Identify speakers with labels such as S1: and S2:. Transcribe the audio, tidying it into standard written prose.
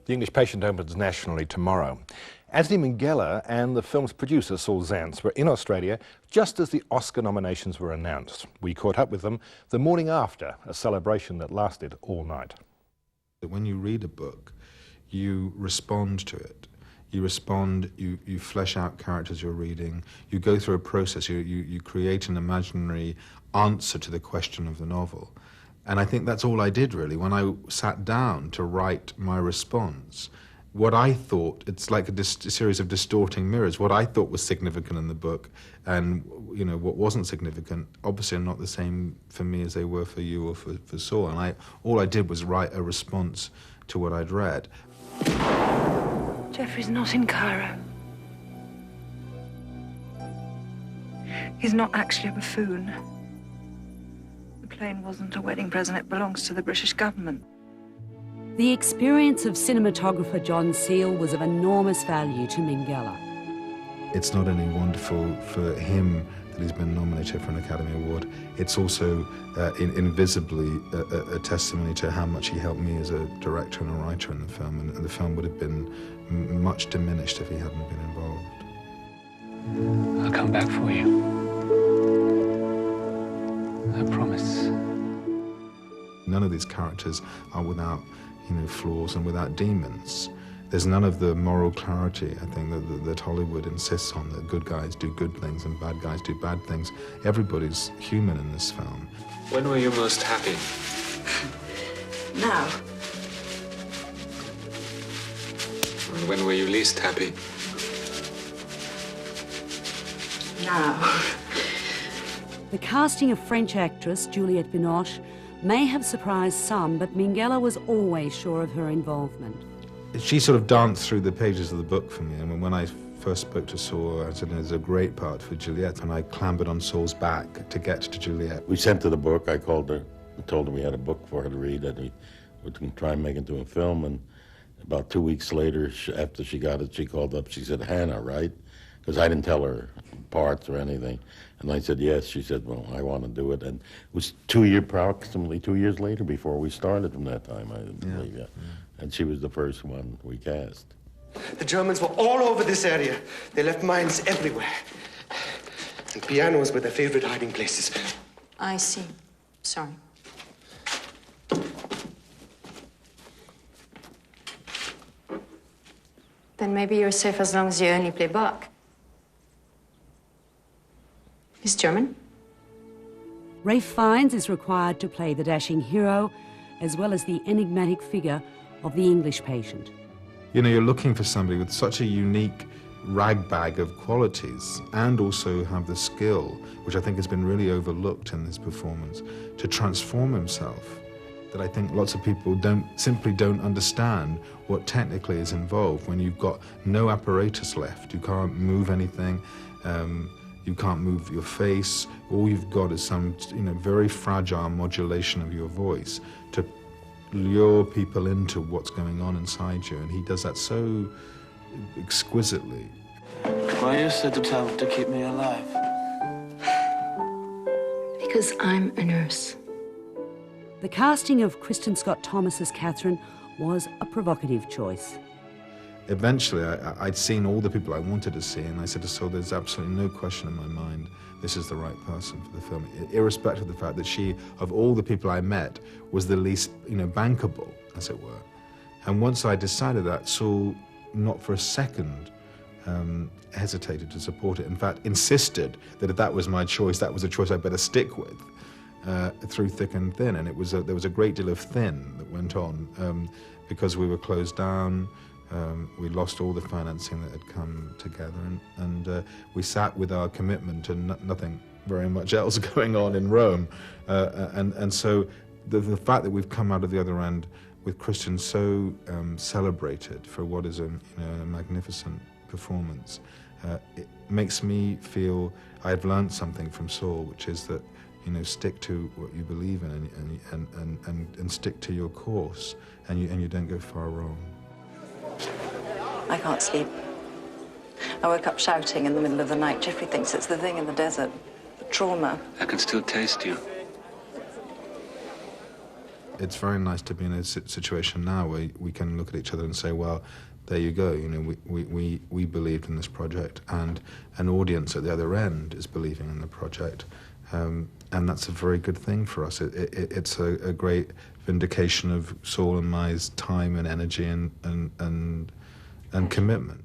S1: The English Patient opens nationally tomorrow. Anthony Minghella and the film's producer, Saul Zaentz, were in Australia just as the Oscar nominations were announced. We caught up with them the morning after, a celebration that lasted all night.
S2: When you read a book, you respond to it. You respond, you flesh out characters you're reading, you go through a process, you create an imaginary answer to the question of the novel. And I think that's all I did, really. When I sat down to write my response, what I thought, it's like a series of distorting mirrors. What I thought was significant in the book and, you know, what wasn't significant, obviously are not the same for me as they were for you or for Saul. And all I did was write a response to what I'd read.
S3: Jeffrey's not in Cairo. He's not actually a buffoon. The plane wasn't a wedding present, it belongs to the British government.
S4: The experience of cinematographer John Seale was of enormous value to Minghella.
S2: It's not only wonderful for him that he's been nominated for an Academy Award, it's also invisibly a testimony to how much he helped me as a director and a writer in the film, and the film would have been much diminished if he hadn't been involved.
S5: I'll come back for you. I promise.
S2: None of these characters are without, you know, flaws and without demons. There's none of the moral clarity, I think, that Hollywood insists on, that good guys do good things and bad guys do bad things. Everybody's human in this film.
S5: When were you most happy?
S3: Now.
S5: And when were you least happy?
S3: Now.
S4: The casting of French actress Juliette Binoche may have surprised some, but Minghella was always sure of her involvement.
S2: She sort of danced through the pages of the book for me, and when I first spoke to Saul, I said, there's a great part for Juliette, and I clambered on Saul's back to get to Juliette.
S6: We sent her the book. I called her and told her we had a book for her to read, and we were going to try and make it into a film, and about 2 weeks later, after she got it, she called up, she said, Hannah, right? Because I didn't tell her parts or anything. And I said, yes. She said, well, I want to do it. And it was approximately 2 years later before we started from that time, I believe, yeah. And she was the first one we cast.
S7: The Germans were all over this area. They left mines everywhere. And pianos were their favorite hiding places.
S8: I see. Sorry. Then maybe you're safe as long as you only play Bach. He's German.
S4: Ralph Fiennes is required to play the dashing hero, as well as the enigmatic figure of the English patient.
S2: You know, you're looking for somebody with such a unique ragbag of qualities, and also have the skill, which I think has been really overlooked in this performance, to transform himself, that I think lots of people simply don't understand what technically is involved when you've got no apparatus left. You can't move anything. You can't move your face. All you've got is some, you know, very fragile modulation of your voice to lure people into what's going on inside you, and he does that so exquisitely.
S9: Why you so determined to keep me alive?
S8: Because I'm a nurse.
S4: The casting of Kristen Scott Thomas as Catherine was a provocative choice.
S2: Eventually, I'd seen all the people I wanted to see, and I said to Saul, there's absolutely no question in my mind this is the right person for the film, irrespective of the fact that she, of all the people I met, was the least, you know, bankable, as it were. And once I decided that, Saul, not for a second, hesitated to support it. In fact, insisted that if that was my choice, that was a choice I better stick with, through thick and thin. And there was a great deal of thin that went on, because we were closed down. We lost all the financing that had come together, and we sat with our commitment and nothing very much else going on in Rome. And so the fact that we've come out of the other end with Kristen so celebrated for what is a magnificent performance, it makes me feel I've learned something from Saul, which is that, you know, stick to what you believe in and stick to your course, and you don't go far wrong.
S3: I can't sleep. I woke up shouting in the middle of the night. Jeffrey thinks it's the thing in the desert. The trauma.
S5: I can still taste you.
S2: it's very nice to be in a situation now where we can look at each other and say, well, there you go, you know, we believed in this project, and an audience at the other end is believing in the project, and that's a very good thing for us. It's a great vindication of Saul and my time and energy and commitment.